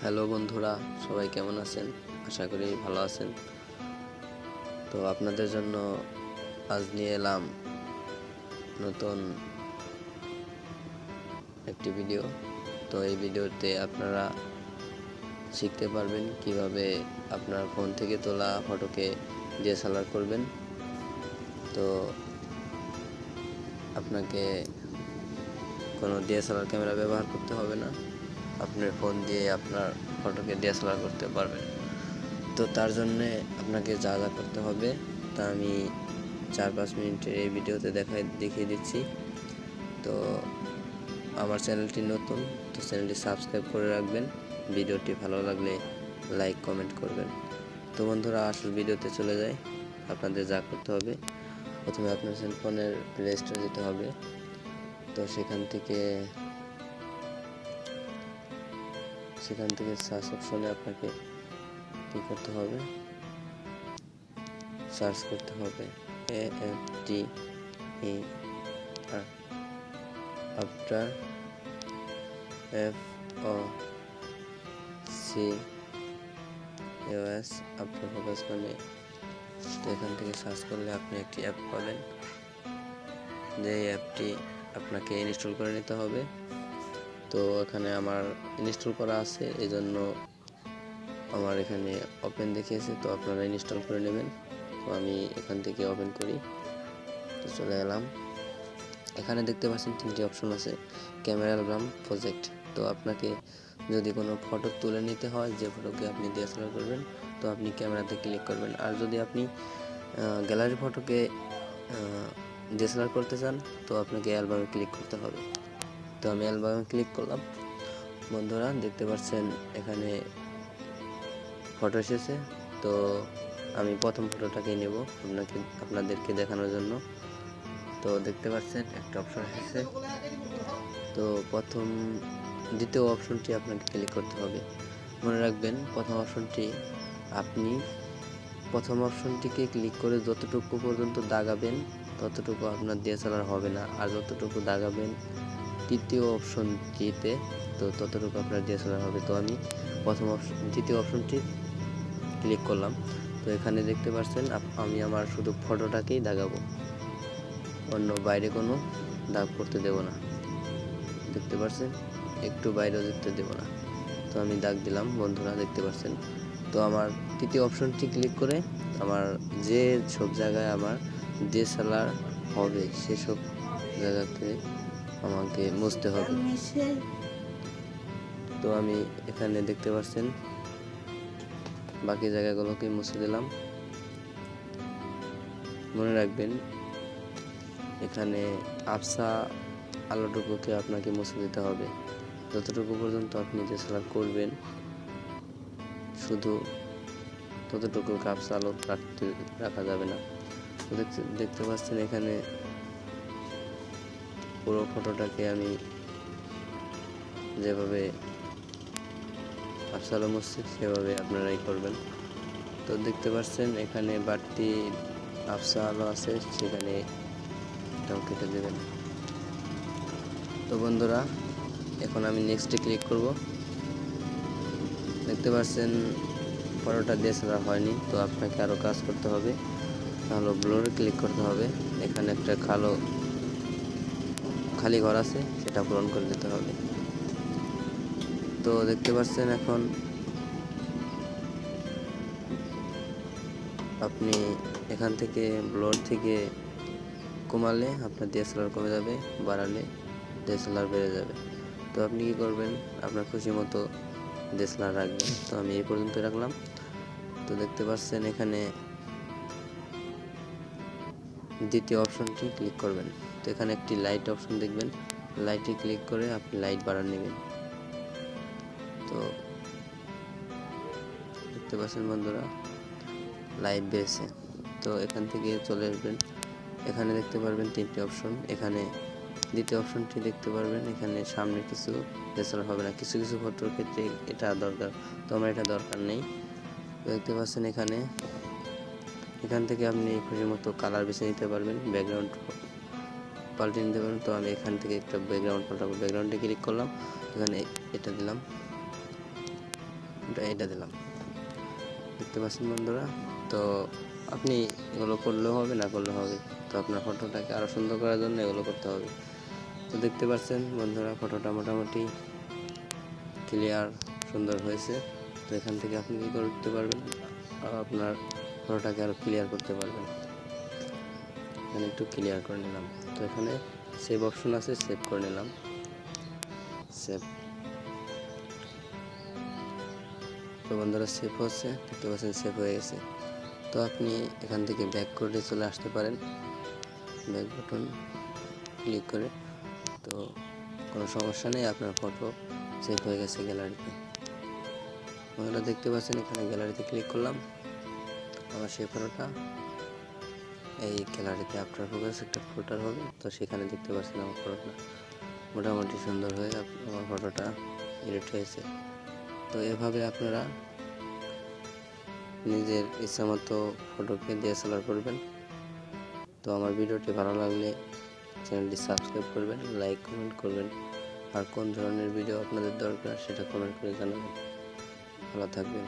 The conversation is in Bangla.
হ্যালো বন্ধুরা, সবাই কেমন আছেন? আশা করি ভালো আছেন। তো আপনাদের জন্য আজ নিয়ে এলাম নতুন একটি ভিডিও। তো এই ভিডিওতে আপনারা শিখতে পারবেন কিভাবে আপনার ফোন থেকে তোলা ফটোকে DSLR করবেন। তো আপনাকে কোনো DSLR ক্যামেরা ব্যবহার করতে হবে না, আপনার ফোন দিয়ে আপনার ফটোকে DSLR করতে পারবেন। তো তার জন্যে আপনাকে যা যা করতে হবে তা আমি 4-5 মিনিটের এই ভিডিওতে দেখিয়ে দিচ্ছি। তো আমার চ্যানেলটি নতুন, তো চ্যানেলটি সাবস্ক্রাইব করে রাখবেন। ভিডিওটি ভালো লাগলে লাইক কমেন্ট করবেন। তো বন্ধুরা, আসল ভিডিওতে চলে যাই। আপনাদের যা করতে হবে, প্রথমে আপনার সেলফোনের প্লে স্টোরে যেতে হবে। তো সেখান থেকে সার্চ অপশনে আপনাকে কি করতে হবে, সার্চ করতে হবে apnar FOCUS আপনার ফোকাস মানে। তো এখান থেকে সার্চ করলে আপনি একটি অ্যাপ পাবেন, যে অ্যাপটি আপনাকে ইনস্টল করে নিতে হবে। তো এখানে আমার ইনস্টল করা আছে, এই জন্য আমার এখানে ওপেন দেখিয়েছে। তো আপনারা ইনস্টল করে নেবেন। তো আমি এখান থেকে ওপেন করি। তো চলে এলাম। এখানে দেখতে পাচ্ছেন 3টি অপশন আছে, ক্যামেরা, অ্যালবাম, প্রজেক্ট। তো আপনাকে যদি কোনো ফটো তুলে নিতে হয়, যে ফটোকে আপনি DSLR করবেন, তো আপনি ক্যামেরাতে ক্লিক করবেন। আর যদি আপনি গ্যালারি ফটোকে DSLR করতে চান, তো আপনাকে অ্যালবামে ক্লিক করতে হবে। তো আমি অ্যালবামে ক্লিক করলাম। বন্ধুরা দেখতে পাচ্ছেন এখানে ফটো এসেছে। তো আমি প্রথম ফটোটাকেই নেব আপনাদেরকে দেখানোর জন্য। তো দেখতে পাচ্ছেন একটা অপশন এসেছে। তো দ্বিতীয় অপশনটি আপনাকে ক্লিক করতে হবে। মনে রাখবেন, প্রথম অপশনটিকে ক্লিক করে যতটুকু পর্যন্ত দাগাবেন ততটুকু আপনার DSLR হবে না, আর যতটুকু দাগাবেন তৃতীয় অপশনটিতে তো ততটুকু আপনার DSLR হবে। তো আমি দ্বিতীয় অপশনটি ক্লিক করলাম। তো এখানে দেখতে পাচ্ছেন আমি আমার শুধু ফটোটাকেই দাগাবো, অন্য বাইরে কোনো দাগ করতে দেব না। দেখতে পাচ্ছেন, একটু বাইরেও যেতে দেব না। তো আমি দাগ দিলাম। বন্ধুরা দেখতে পাচ্ছেন। তো আমার তৃতীয় অপশনটি ক্লিক করে আমার যে সব জায়গায় আমার DSLR হবে সেসব জায়গাতে আমাকে মুছতে হবে। তো আমি এখানে দেখতে পাচ্ছেন বাকি জায়গাগুলোকে মুছে দিলাম। মনে রাখবেন, এখানে আবছা আলোটুকুকে আপনাকে মুছে দিতে হবে। যতটুকু পর্যন্ত আপনি DSLR করবেন শুধু ততটুকু আবছা আলো রাখা যাবে না। তো দেখতে পাচ্ছেন এখানে পুরো ফটোটাকে আমি যেভাবে আবছা আলো মুছছি সেভাবে আপনারাই করবেন। তো দেখতে পাচ্ছেন এখানে বাড়তি আবছা আলো আছে, সেখানে এটাও কেটে দেবেন। তো বন্ধুরা, এখন আমি নেক্সটে ক্লিক করব। দেখতে পাচ্ছেন ফটোটা DSLR হয়নি। তো আপনাকে আরও কাজ করতে হবে, তাহলে ব্লুরে ক্লিক করতে হবে। এখানে একটা খালি ঘর আছে, সেটা পূরণ করে দিতে হবে। তো দেখতে পাচ্ছেন এখন আপনি এখান থেকে ব্লুর থেকে কমালে আপনার DSLR কমে যাবে, বাড়ালে DSLR বেড়ে যাবে। তো আপনি কি করবেন, আপনার খুশি মতো DSLR রাখবেন। তো আমি এই পর্যন্ত রাখলাম। তো দেখতে পাচ্ছেন এখানে দ্বিতীয় অপশনটি ক্লিক করবেন। তো এখানে একটি লাইট অপশন দেখবেন, লাইটে ক্লিক করে আপনি লাইট বাড়ান নেবেন। তো দেখতে পাচ্ছেন বন্ধুরা, লাইট বেড়েছে। তো এখান থেকে চলে আসবেন। এখানে দেখতে পারবেন 3টি অপশন। এখানে দ্বিতীয় অপশনটি দেখতে পারবেন, এখানে সামনে কিছু DSLR হবে না, কিছু কিছু ফটোর ক্ষেত্রে এটা দরকার। তো আমার এটা দরকার নেই। তো দেখতে পাচ্ছেন এখান থেকে আপনি খুশি মতো কালার বেছে নিতে পারবেন, ব্যাকগ্রাউন্ড পাল্টে নিতে পারবেন। তো আমি এখান থেকে একটা ব্যাকগ্রাউন্ড পাল্টাবো, ব্যাকগ্রাউন্ডে ক্লিক করলাম, এখানে এটা দিলাম। এইটা দিলাম, দেখতে পাচ্ছেন বন্ধুরা। তো আপনি এগুলো করলেও হবে, না করলেও হবে। তো আপনার ফটোটাকে আরও সুন্দর করার জন্য এগুলো করতে হবে। তো দেখতে পাচ্ছেন বন্ধুরা, ফটোটা মোটামুটি ক্লিয়ার সুন্দর হয়েছে। তো এখান থেকে আপনি কী করতে পারবেন, আপনার ফটোটাকে আরও ক্লিয়ার করতে পারবেন। এখানে একটু ক্লিয়ার করে নিলাম। তো এখানে সেভ অপশন আছে, সেভ করে নিলাম। সেভ। তো বন্ধুরা সেভ হচ্ছে, দেখতে পাচ্ছেন সেভ হয়ে গেছে। তো আপনি এখান থেকে ব্যাক করে চলে আসতে পারেন, ব্যাক বাটন ক্লিক করে। তো কোনো সমস্যা নেই, আপনার ফটো সেভ হয়ে গেছে গ্যালারিতে। বন্ধুরা দেখতে পাচ্ছেন এখানে গ্যালারিতে ক্লিক করলাম, আমার সেই ফটোটা এই গ্যালারিতে আফটার ফোকাস একটা ফোল্ডার হবে। তো সেখানে দেখতে পাচ্ছেন আমার ফটোটা মোটামুটি সুন্দর হয়ে আমার ফটোটা এডিট হয়েছে। তো এভাবে আপনারা নিজের ইচ্ছামতো ফটোকে DSLR করবেন। তো আমার ভিডিওটি ভালো লাগলে চ্যানেলটি সাবস্ক্রাইব করবেন, লাইক কমেন্ট করবেন, আর কোন ধরনের ভিডিও আপনাদের দরকার সেটা কমেন্ট করে জানাবেন। ভালো থাকবেন।